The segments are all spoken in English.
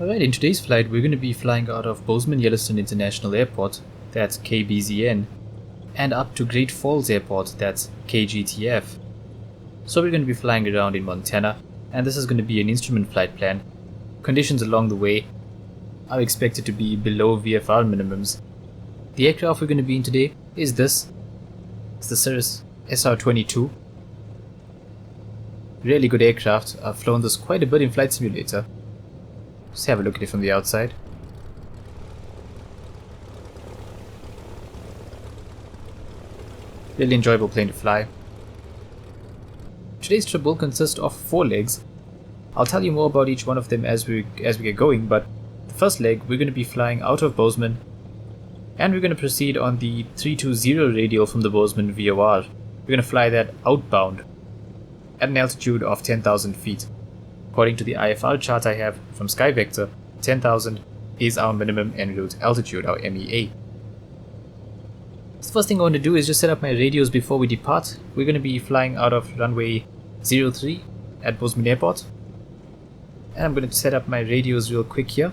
Alright, in today's flight we're going to be flying out of Bozeman Yellowstone International Airport, that's KBZN, and up to Great Falls Airport, that's KGTF. So we're going to be flying around in Montana, and this is going to be an instrument flight plan. Conditions along the way are expected to be below VFR minimums. The aircraft we're going to be in today is this. It's the Cirrus SR22. Really good aircraft. I've flown this quite a bit in Flight Simulator. Just have a look at it from the outside. Really enjoyable plane to fly. Today's trip will consist of 4 legs. I'll tell you more about each one of them as we get going, but the first leg we're going to be flying out of Bozeman, and we're going to proceed on the 320 radial from the Bozeman VOR. We're going to fly that outbound at an altitude of 10,000 feet. According to the IFR chart I have from Skyvector, 10,000 is our minimum en route altitude, our MEA. The first thing I want to do is just set up my radios before we depart. We're going to be flying out of runway 03 at Bozeman Airport. And I'm going to set up my radios real quick here.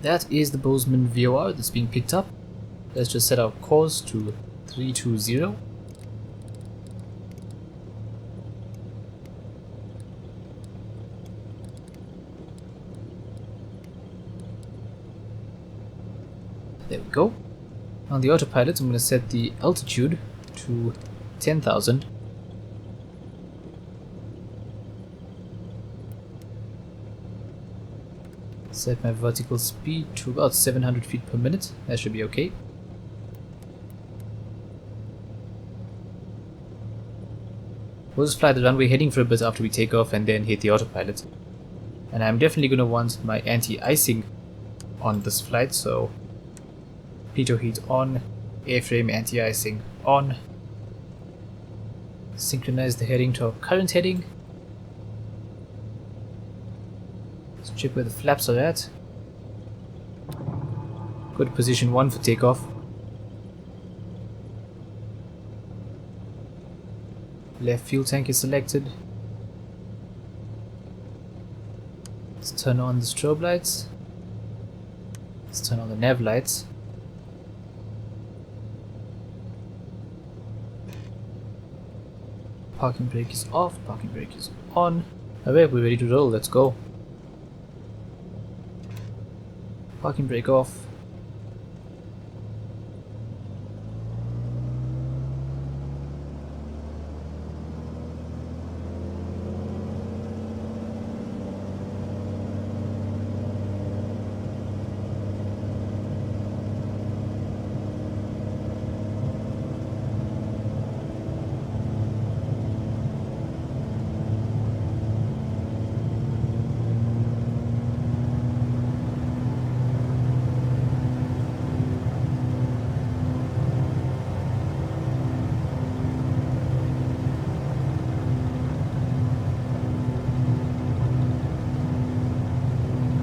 That is the Bozeman VOR that's being picked up. Let's just set our course to 320. There we go. On the autopilot, I'm going to set the altitude to 10,000. Set my vertical speed to about 700 feet per minute. That should be okay. We'll just fly the runway heading for a bit after we take off and then hit the autopilot. And I'm definitely going to want my anti-icing on this flight, so pitot heat on, airframe anti-icing on. Synchronize the heading to our current heading. Check where the flaps are at. Go to position 1 for takeoff. Left fuel tank is selected. Let's turn on the strobe lights. Let's turn on the nav lights. Parking brake is off, parking brake is on. Alright, we're ready to roll, let's go. Parking brake off.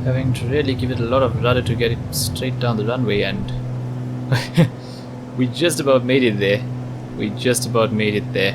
Having to really give it a lot of rudder to get it straight down the runway, and we just about made it there. We just about made it there.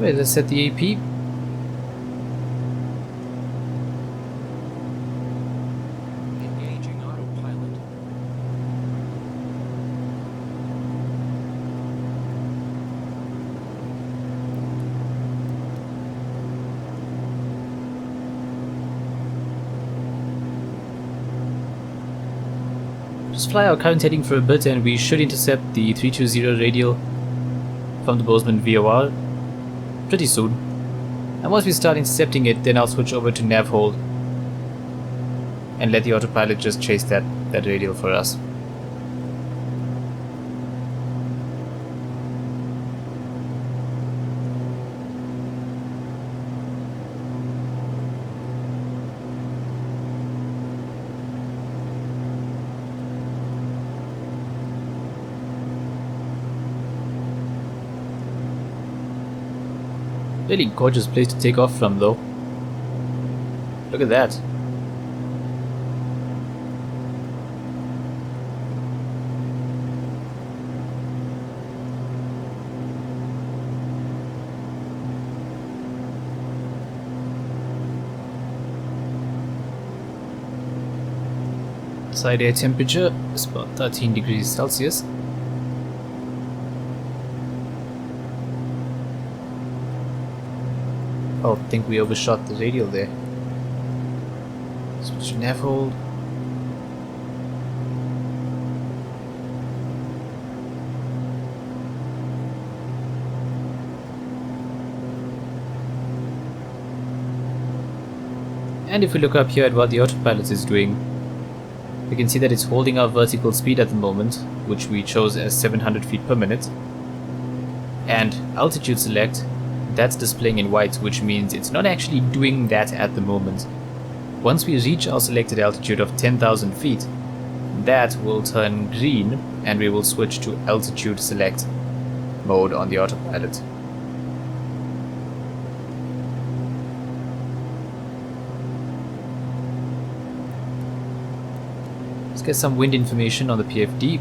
Alright, let's set the AP. Engaging autopilot. Just fly our current heading for a bit and we should intercept the 320 radial from the Bozeman VOR pretty soon. And once we start intercepting it, then I'll switch over to nav hold and let the autopilot just chase that radial for us. Really gorgeous place to take off from though. Look at that. Side air temperature is about 13 degrees Celsius. Oh, I think we overshot the radial there. Switch to nav hold. And if we look up here at what the autopilot is doing, we can see that it's holding our vertical speed at the moment, which we chose as 700 feet per minute. And altitude select, that's displaying in white, which means it's not actually doing that at the moment. Once we reach our selected altitude of 10,000 feet, that will turn green and we will switch to altitude select mode on the autopilot. Let's get some wind information on the PFD.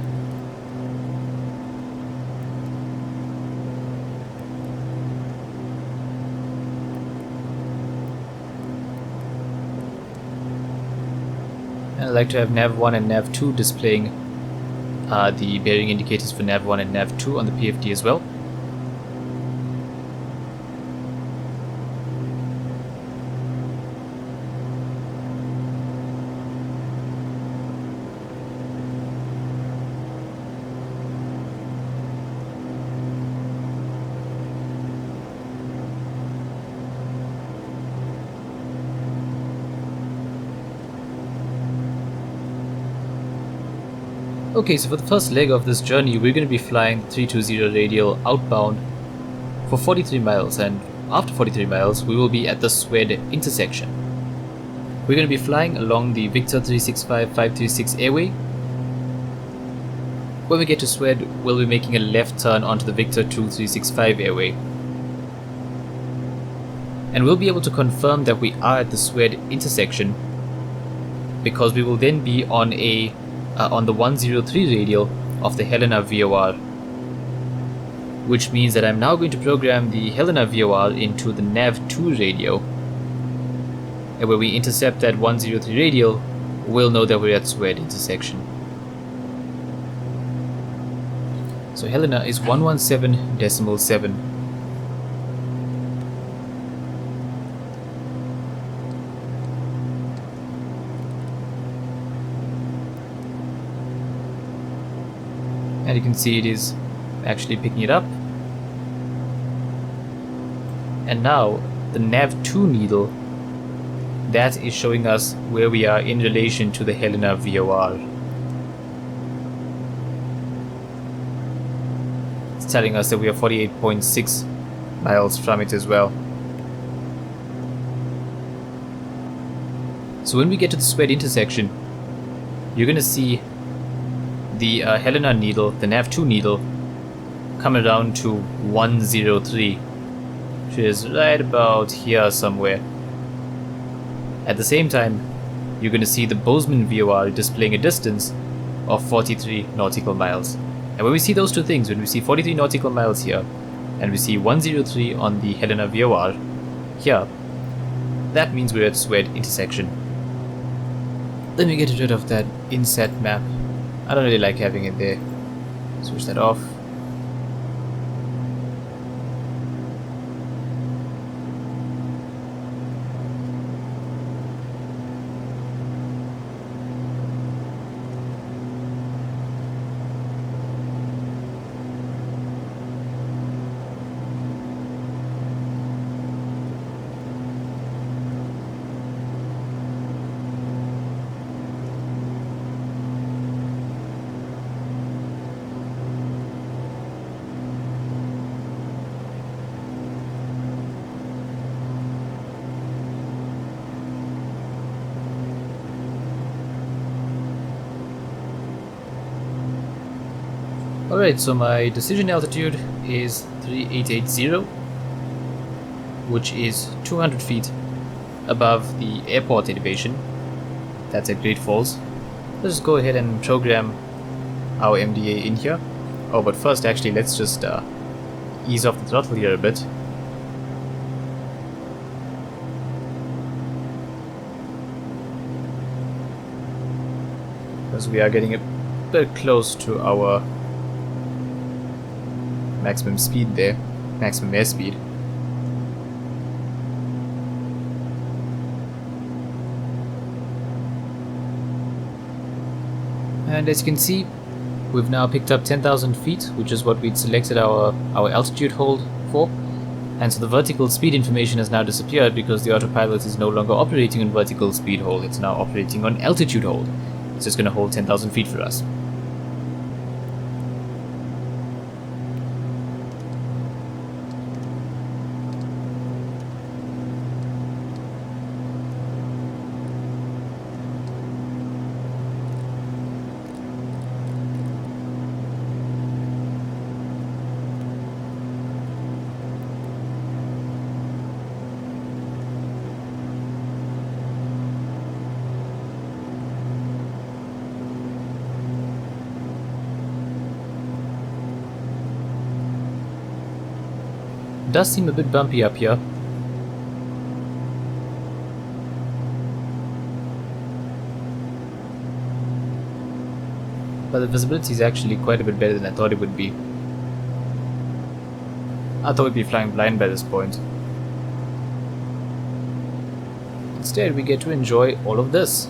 I like to have nav 1 and nav 2 displaying the bearing indicators for nav 1 and nav 2 on the PFD as well. Okay, so for the first leg of this journey, we're going to be flying 320 radial outbound for 43 miles, and after 43 miles, we will be at the Swed intersection. We're going to be flying along the Victor 365-536 airway. When we get to Swed, we'll be making a left turn onto the Victor 2365 airway. And we'll be able to confirm that we are at the Swed intersection, because we will then be on the 103 radial of the Helena VOR, which means that I'm now going to program the Helena VOR into the nav2 radio, and when we intercept that 103 radial, we'll know that we're at Swed intersection. So Helena is 117.7. And you can see it is actually picking it up. And now the nav2 needle, that is showing us where we are in relation to the Helena VOR. It's telling us that we are 48.6 miles from it as well. So when we get to the Swed intersection, you're going to see the Helena needle, the nav2 needle, come around to 103, which is right about here somewhere. At the same time, you're going to see the Bozeman VOR displaying a distance of 43 nautical miles. And when we see those two things, when we see 43 nautical miles here and we see 103 on the Helena VOR here, that means we're at Swed intersection. Let me get rid of that inset map. I don't really like having it there. Switch that off. Alright, so my decision altitude is 3880, which is 200 feet above the airport elevation. That's at Great Falls. Let's just go ahead and program our MDA in here. Oh, but first actually let's just ease off the throttle here a bit. Because we are getting a bit close to our maximum speed there, maximum airspeed. And as you can see, we've now picked up 10,000 feet, which is what we'd selected our altitude hold for. And so the vertical speed information has now disappeared because the autopilot is no longer operating on vertical speed hold, it's now operating on altitude hold. It's just going to hold 10,000 feet for us. Does seem a bit bumpy up here. But the visibility is actually quite a bit better than I thought it would be. I thought we'd be flying blind by this point. Instead, we get to enjoy all of this.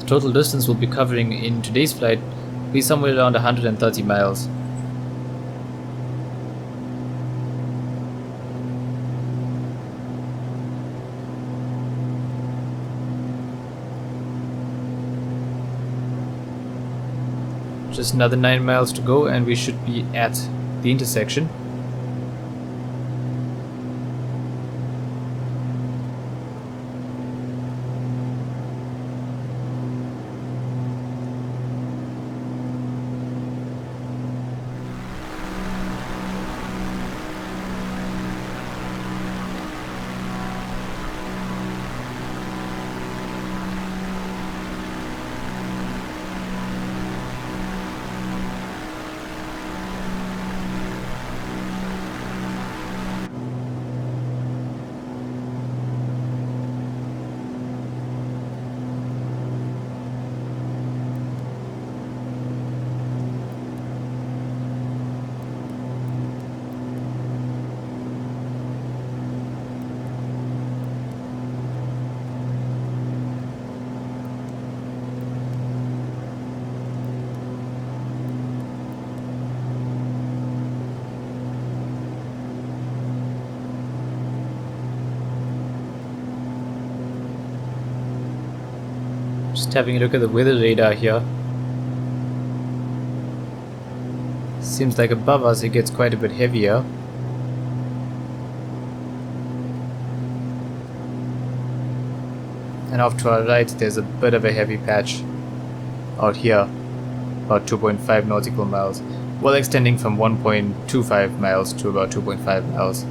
The total distance we'll be covering in today's flight will be somewhere around 130 miles. Just another 9 miles to go and we should be at the intersection. Just having a look at the weather radar here. Seems like above us it gets quite a bit heavier. And off to our right there's a bit of a heavy patch out here, about 2.5 nautical miles. Well, extending from 1.25 miles to about 2.5 miles.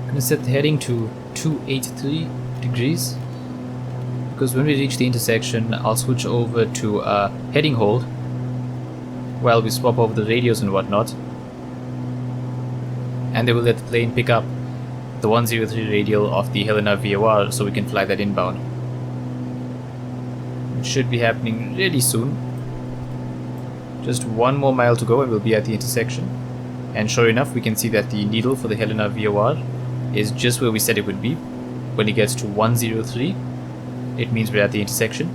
I'm going to set the heading to 283 degrees, because when we reach the intersection I'll switch over to heading hold while we swap over the radios and whatnot, and they will let the plane pick up the 103 radial of the Helena VOR so we can fly that inbound. It should be happening really soon. Just 1 more mile to go and we'll be at the intersection, and sure enough we can see that the needle for the Helena VOR is just where we said it would be. When it gets to 103, it means we're at the intersection.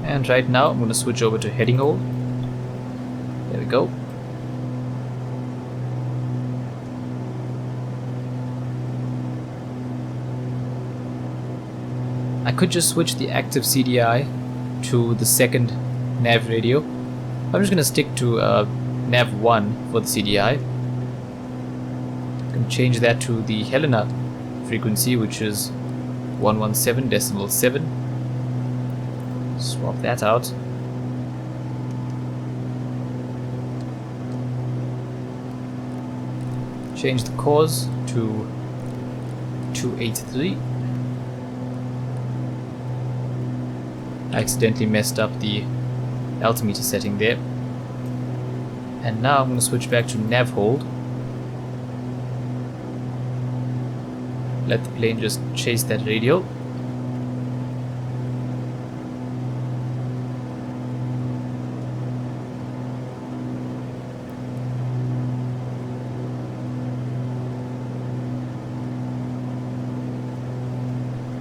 And right now I'm going to switch over to heading hold. There we go. I could just switch the active CDI to the second nav radio. I'm just going to stick to nav 1 for the CDI. I can change that to the Helena frequency, which is 117.7. Swap that out. Change the course to 283. I accidentally messed up the altimeter setting there. And now I'm going to switch back to nav hold. Let the plane just chase that radial.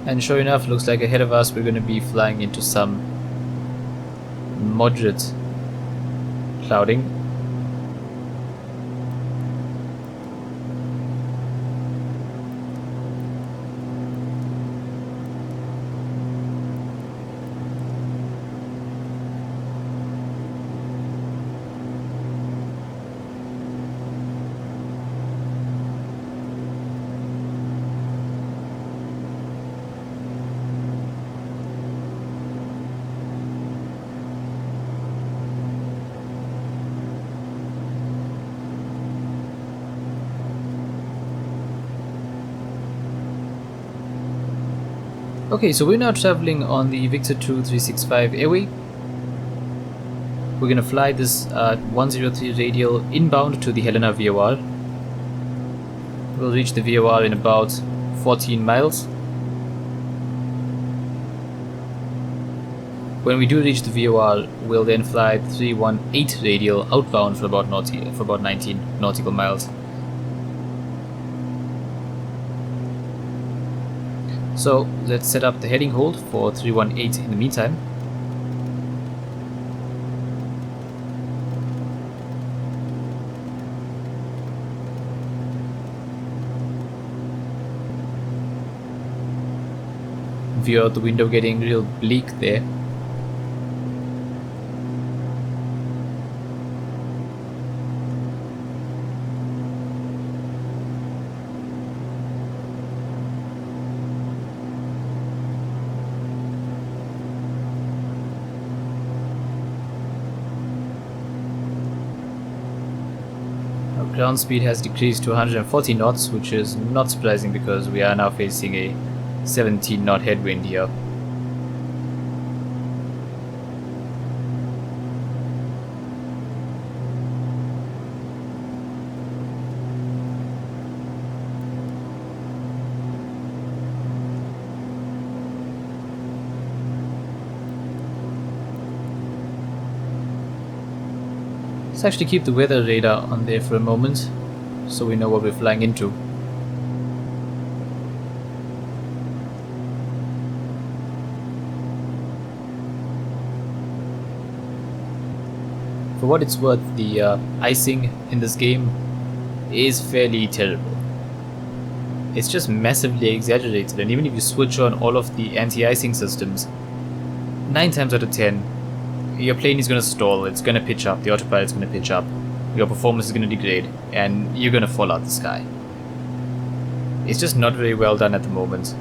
And sure enough, looks like ahead of us we're going to be flying into some moderate clouding. Okay, so we're now traveling on the Victor 2365 airway. We're gonna fly this 103 radial inbound to the Helena VOR. We'll reach the VOR in about 14 miles. When we do reach the VOR, we'll then fly 318 radial outbound for about 19 nautical miles. So let's set up the heading hold for 318 in the meantime. View out the window, getting real bleak there. Ground speed has decreased to 140 knots, which is not surprising because we are now facing a 17 knot headwind here. Let's actually keep the weather radar on there for a moment, so we know what we're flying into. For what it's worth, the icing in this game is fairly terrible. It's just massively exaggerated, and even if you switch on all of the anti-icing systems, 9 times out of 10, your plane is going to stall, it's going to pitch up, the autopilot's going to pitch up, your performance is going to degrade, and you're going to fall out the sky. It's just not very well done at the moment.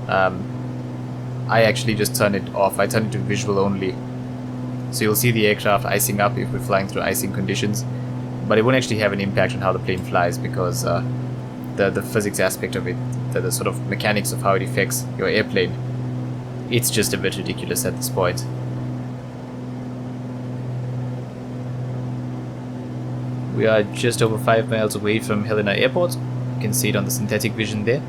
I actually just turned it off, I turned it to visual only. So you'll see the aircraft icing up if we're flying through icing conditions, but it won't actually have an impact on how the plane flies because the physics aspect of it, the sort of mechanics of how it affects your airplane, it's just a bit ridiculous at this point. We are just over 5 miles away from Helena Airport. You can see it on the synthetic vision there.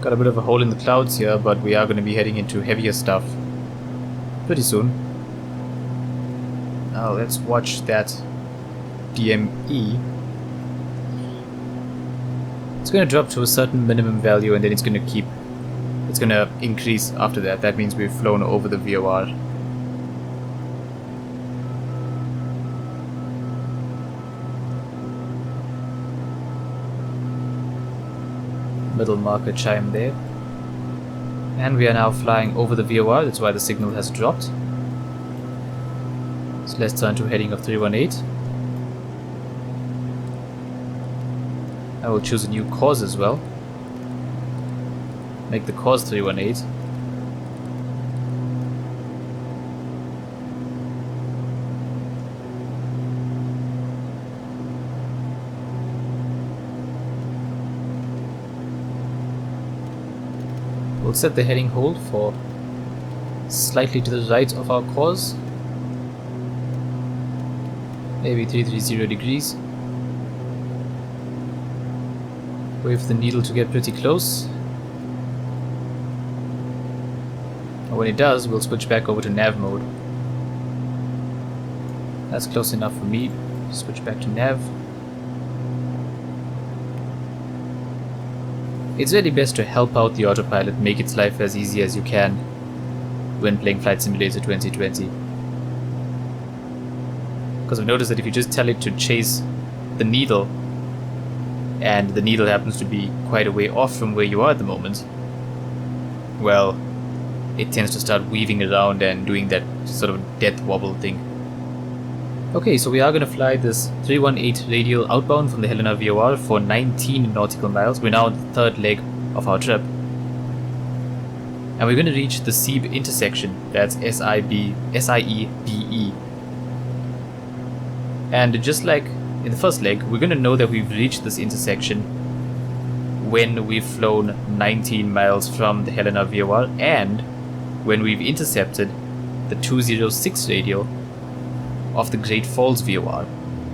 Got a bit of a hole in the clouds here, but we are going to be heading into heavier stuff pretty soon. Now let's watch that DME. It's going to drop to a certain minimum value and then it's going to increase after that. That means we've flown over the VOR. Middle marker chime there. And we are now flying over the VOR, that's why the signal has dropped. So let's turn to heading of 318. I will choose a new course as well. Make the course 318. We'll set the heading hold for slightly to the right of our course, maybe 330 degrees. Wait for the needle to get pretty close, and when it does, we'll switch back over to nav mode. That's close enough for me. Switch back to nav. It's really best to help out the autopilot, make its life as easy as you can when playing Flight Simulator 2020. Because I've noticed that if you just tell it to chase the needle, and the needle happens to be quite a way off from where you are at the moment, well, it tends to start weaving around and doing that sort of death wobble thing. Okay, so we are going to fly this 318 radial outbound from the Helena VOR for 19 nautical miles. We're now on the third leg of our trip. And we're going to reach the SIEB intersection. That's SIEBE. And just like in the first leg, we're going to know that we've reached this intersection when we've flown 19 miles from the Helena VOR and when we've intercepted the 206 radial of the Great Falls VOR.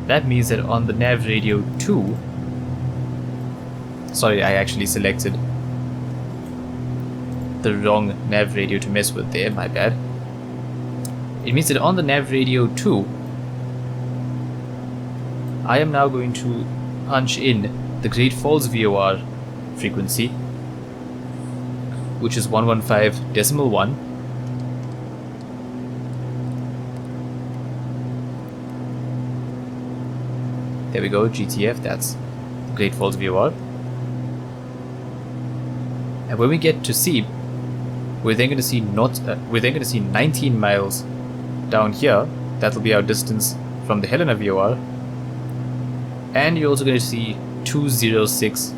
That means that on the nav radio 2, sorry, I actually selected the wrong nav radio to mess with there, my bad. It means that on the nav radio 2, I am now going to punch in the Great Falls VOR frequency, which is 115.1. There we go, GTF, that's the Great Falls VOR. And when we get to SIEB, we're then going to see 19 miles down here. That'll be our distance from the Helena VOR. And you're also going to see 206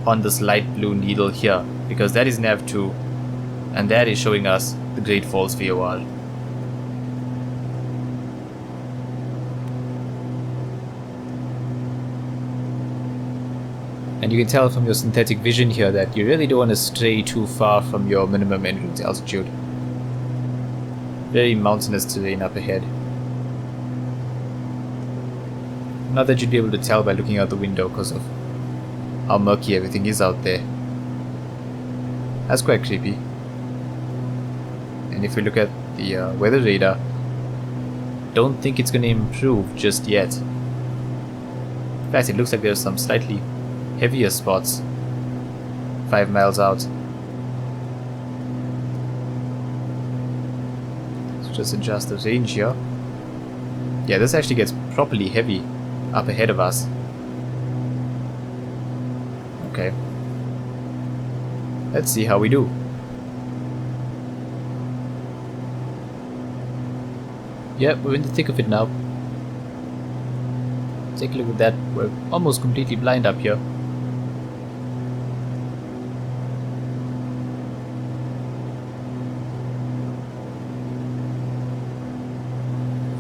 on this light blue needle here, because that is nav 2, and that is showing us the Great Falls VOR. And you can tell from your synthetic vision here that you really don't want to stray too far from your minimum en route altitude. Very mountainous terrain up ahead. Not that you'd be able to tell by looking out the window because of how murky everything is out there. That's quite creepy. And if we look at the weather radar, don't think it's going to improve just yet. In fact, it looks like there's some slightly heavier spots 5 miles out. So just adjust the range here. Yeah, this actually gets properly heavy up ahead of us. Okay. Let's see how we do. Yeah, we're in the thick of it now. Take a look at that. We're almost completely blind up here.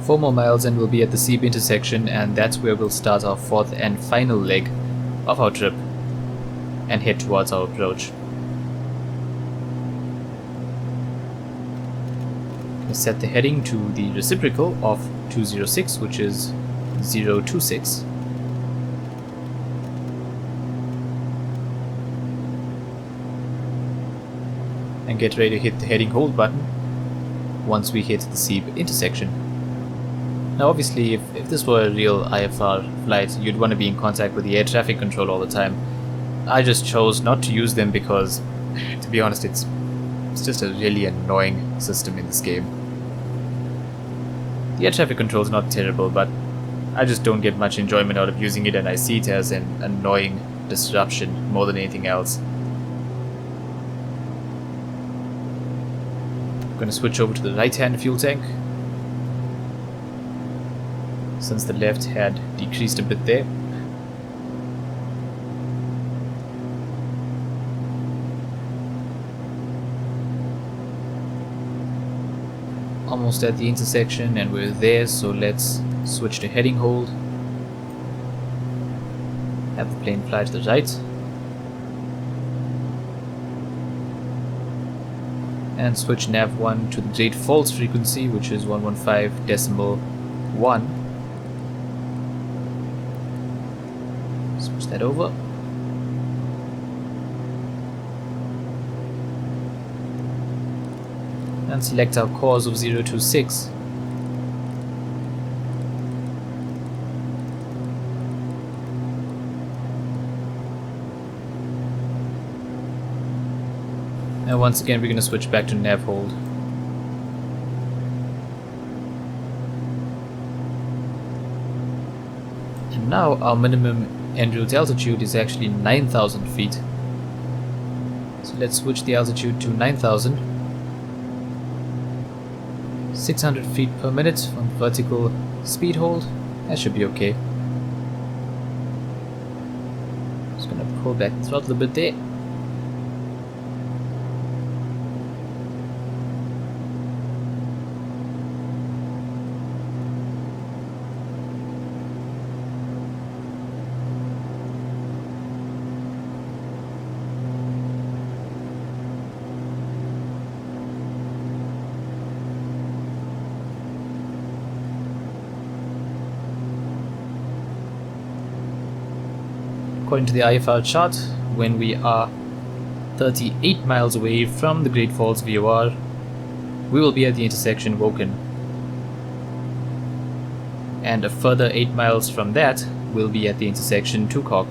Four more miles and we'll be at the SIEB intersection, and that's where we'll start our fourth and final leg of our trip and head towards our approach. Let's set the heading to the reciprocal of 206, which is 026. And get ready to hit the heading hold button once we hit the SIEB intersection. Now obviously if this were a real IFR flight, you'd want to be in contact with the air traffic control all the time. I just chose not to use them because, to be honest, it's just a really annoying system in this game. The air traffic control is not terrible, but I just don't get much enjoyment out of using it, and I see it as an annoying disruption more than anything else. I'm going to switch over to the right hand fuel tank, since the left had decreased a bit there. Almost at the intersection and we're there, so let's switch to heading hold. Have the plane fly to the right. And switch nav 1 to the Great Falls frequency, which is 115.1. Switch that over. And select our course of 026. And once again we're going to switch back to nav hold. And now our minimum en route altitude is actually 9,000 feet. So let's switch the altitude to 9,000. 600 feet per minute on vertical speed hold. That should be okay. Just gonna pull back the throttle a bit there. According to the IFR chart, when we are 38 miles away from the Great Falls VOR, we will be at the intersection Woken. And a further 8 miles from that, we'll be at the intersection Tukok,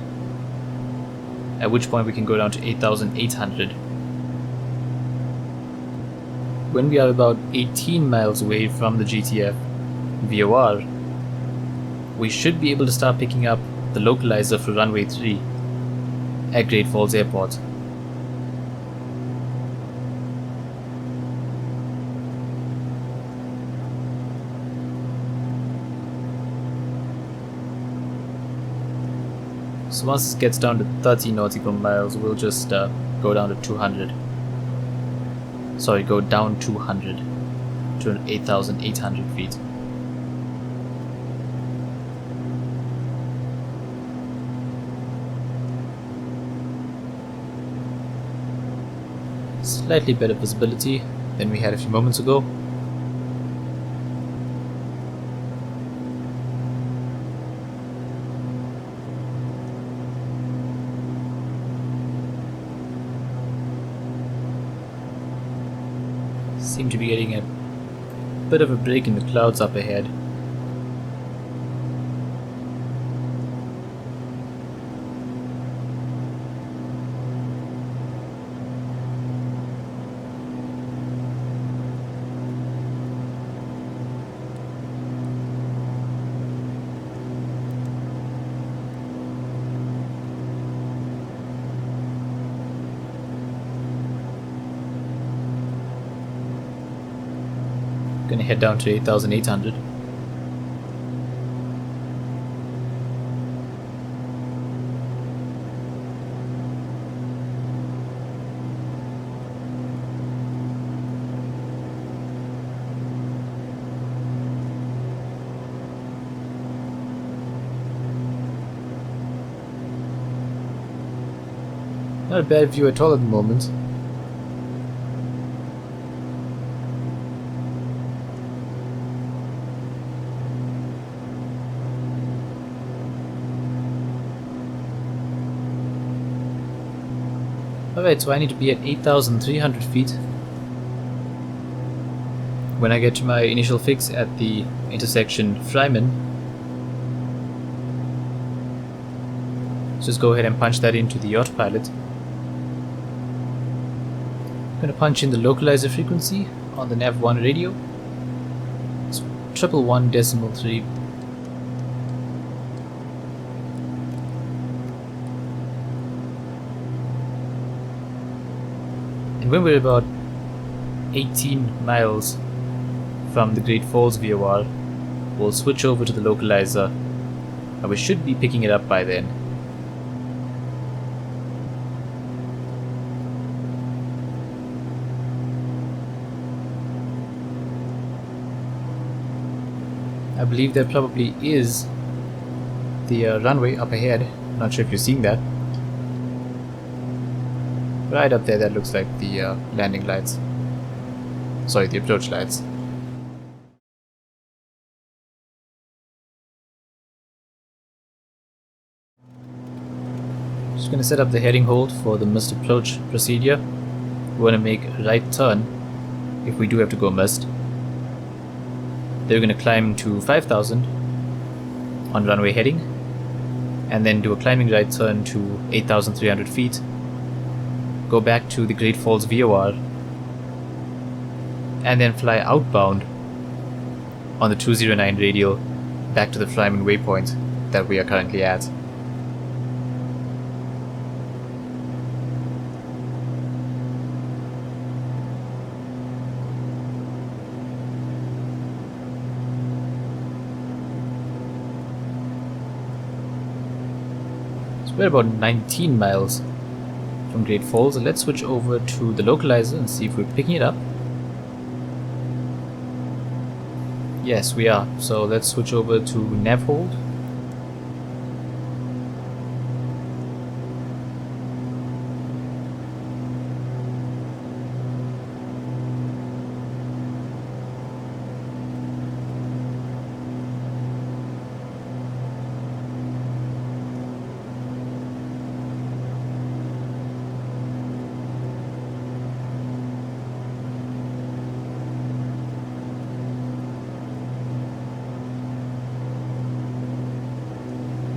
at which point we can go down to 8,800. When we are about 18 miles away from the GTF VOR, we should be able to start picking up the localizer for runway 3 at Great Falls Airport. So once this gets down to 30 nautical miles, we'll just go down to 200. Sorry, go down 200 to 8,800 feet. Slightly better visibility than we had a few moments ago. Seem to be getting a bit of a break in the clouds up ahead. Gonna head down to 8,800. Not a bad view at all at the moment. Alright, so I need to be at 8,300 feet when I get to my initial fix at the intersection Fryman. Let's just go ahead and punch that into the autopilot. I'm going to punch in the localizer frequency on the nav1 radio. It's 111.3. When we're about 18 miles from the Great Falls VOR, we'll switch over to the localizer and we should be picking it up by then. I believe there probably is the runway up ahead. Not sure if you're seeing that. Right up there, that looks like the landing lights. Sorry, the approach lights. Just going to set up the heading hold for the missed approach procedure. We want to make a right turn if we do have to go missed. Then we're going to climb to 5,000 on runway heading, and then do a climbing right turn to 8,300 feet, go back to the Great Falls VOR, and then fly outbound on the 209 radial back to the Fryman waypoint that we are currently at. So we're about 19 miles from Great Falls. Let's switch over to the localizer and see if we're picking it up. Yes, we are. So let's switch over to nav hold.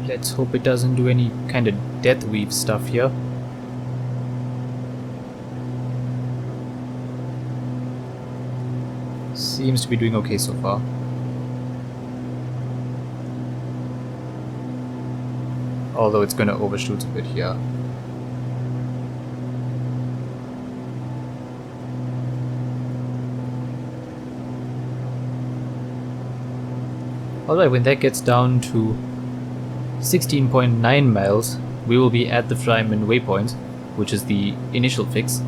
Let's hope it doesn't do any kind of death weave stuff here. Seems to be doing okay so far. Although it's going to overshoot a bit here. Alright, when that gets down to 16.9 miles, we will be at the Fryman waypoint, which is the initial fix.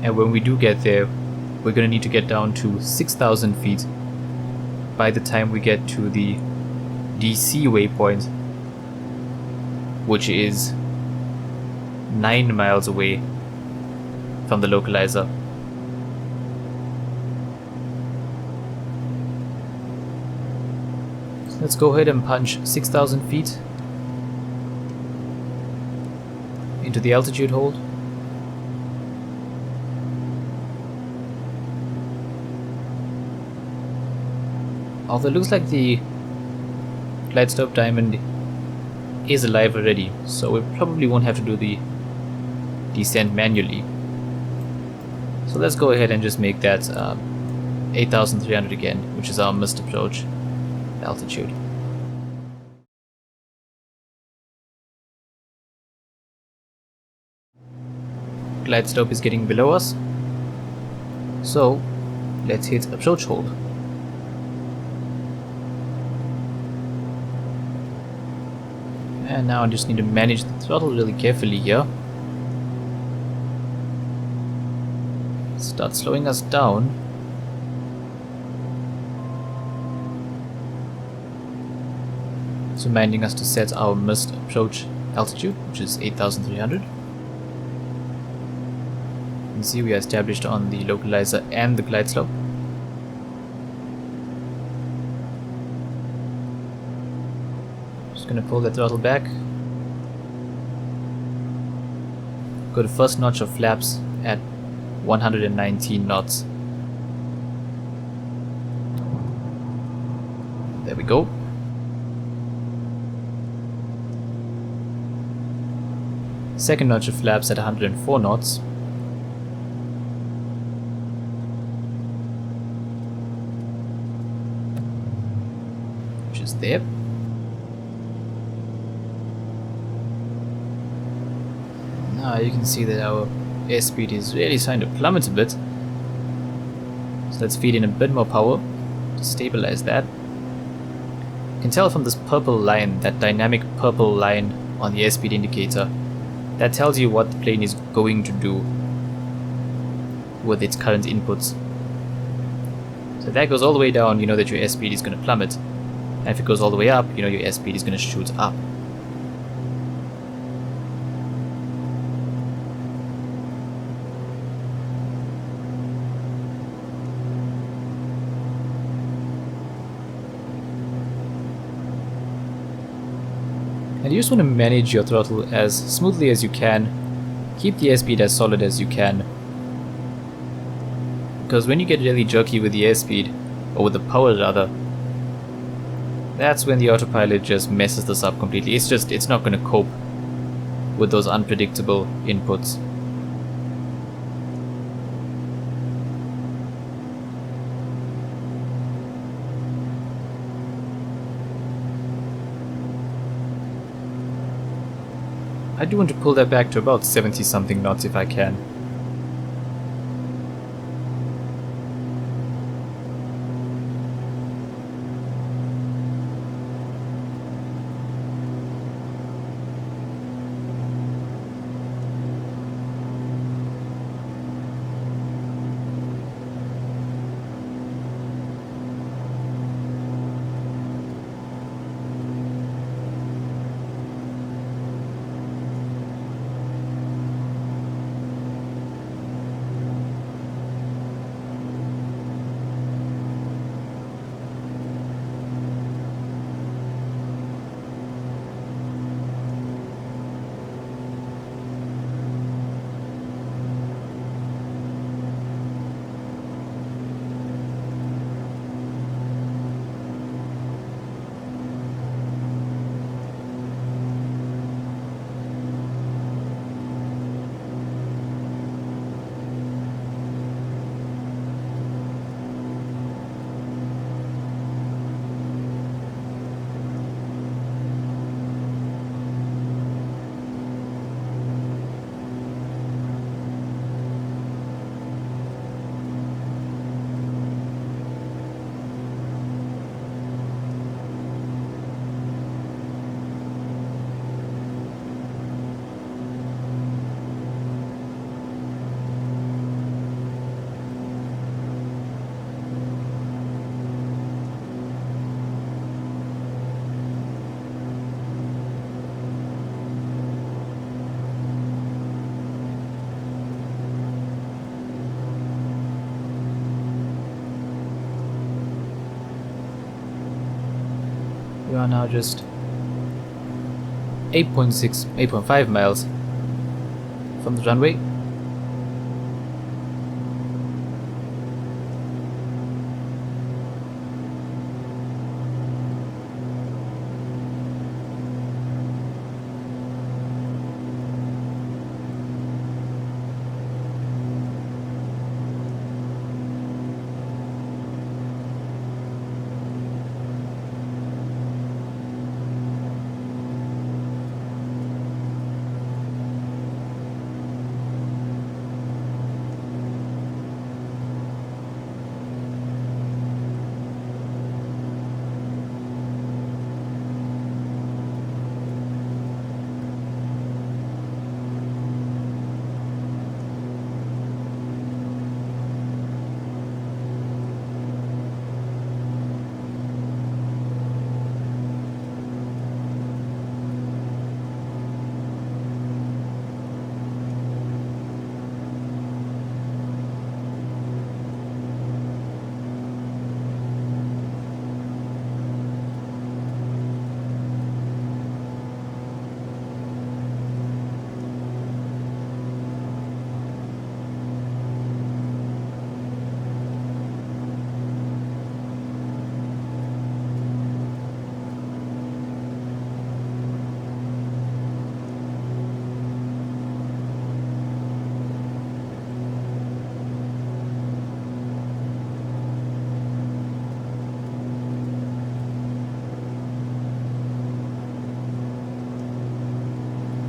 And when we do get there, we're going to need to get down to 6,000 feet by the time we get to the DC waypoint, which is 9 miles away from the localizer. Let's go ahead and punch 6,000 feet into the altitude hold. Although it looks like the Glidestop Diamond is alive already, so we probably won't have to do the descent manually. So let's go ahead and just make that 8,300 again, which is our missed approach altitude. Glidestop is getting below us, so let's hit approach hold. And now I just need to manage the throttle really carefully here. Start slowing us down. It's reminding us to set our missed approach altitude, which is 8,300. You can see we are established on the localizer and the glide slope. Just gonna pull the throttle back. Go to first notch of flaps at 119 knots. There we go. Second notch of flaps at 104 knots. Which is there. Now you can see that our airspeed is really starting to plummet a bit. So let's feed in a bit more power to stabilize that. You can tell from this purple line, that dynamic purple line on the airspeed indicator, that tells you what the plane is going to do with its current inputs. So if that goes all the way down, you know that your airspeed is going to plummet. And if it goes all the way up, you know your airspeed is going to shoot up. And you just want to manage your throttle as smoothly as you can. Keep the airspeed as solid as you can. Because when you get really jerky with the airspeed, or with the power rather, that's when the autopilot just messes this up completely. It's not going to cope with those unpredictable inputs. I do want to pull that back to about 70 something knots if I can. We are now just 8.5 miles from the runway.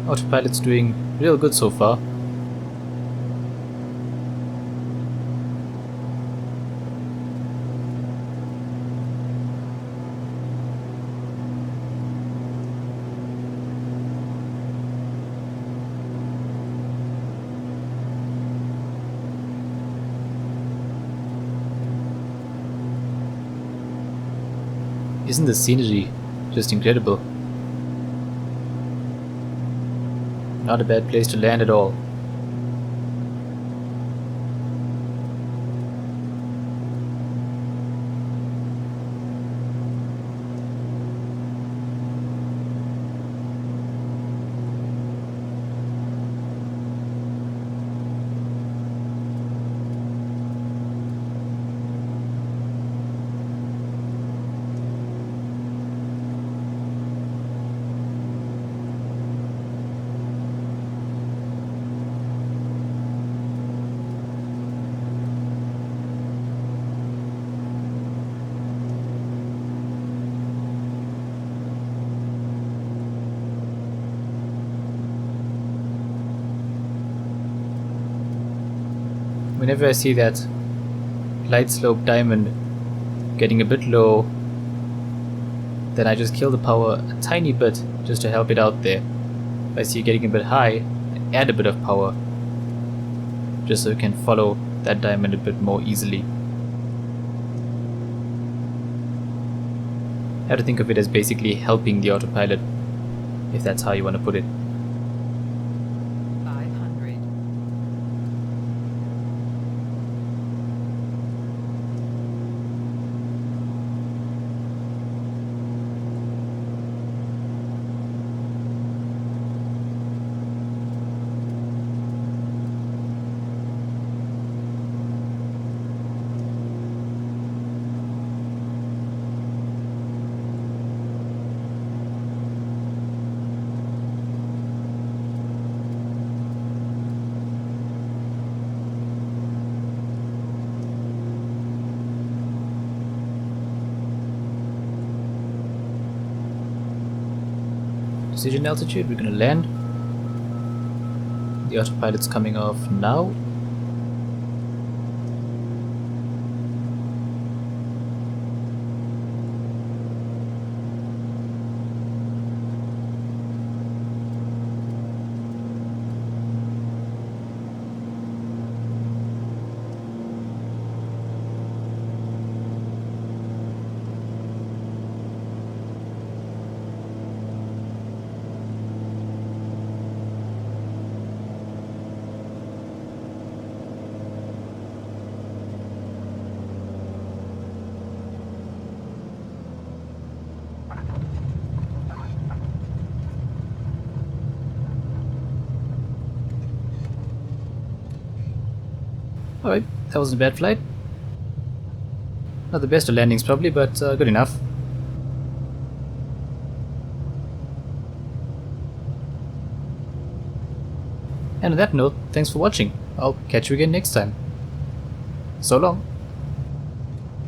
Autopilot's doing real good so far. Isn't the scenery just incredible? Not a bad place to land at all. whenever I see that light slope diamond getting a bit low, then I just kill the power a tiny bit just to help it out there. If I see it getting a bit high, I add a bit of power just so it can follow that diamond a bit more easily. I have to think of it as basically helping the autopilot, if that's how you want to put it. 500. Decision altitude, we're gonna land. The autopilot's coming off now. Alright, that wasn't a bad flight. Not the best of landings probably, but good enough. And on that note, thanks for watching. I'll catch you again next time. So long.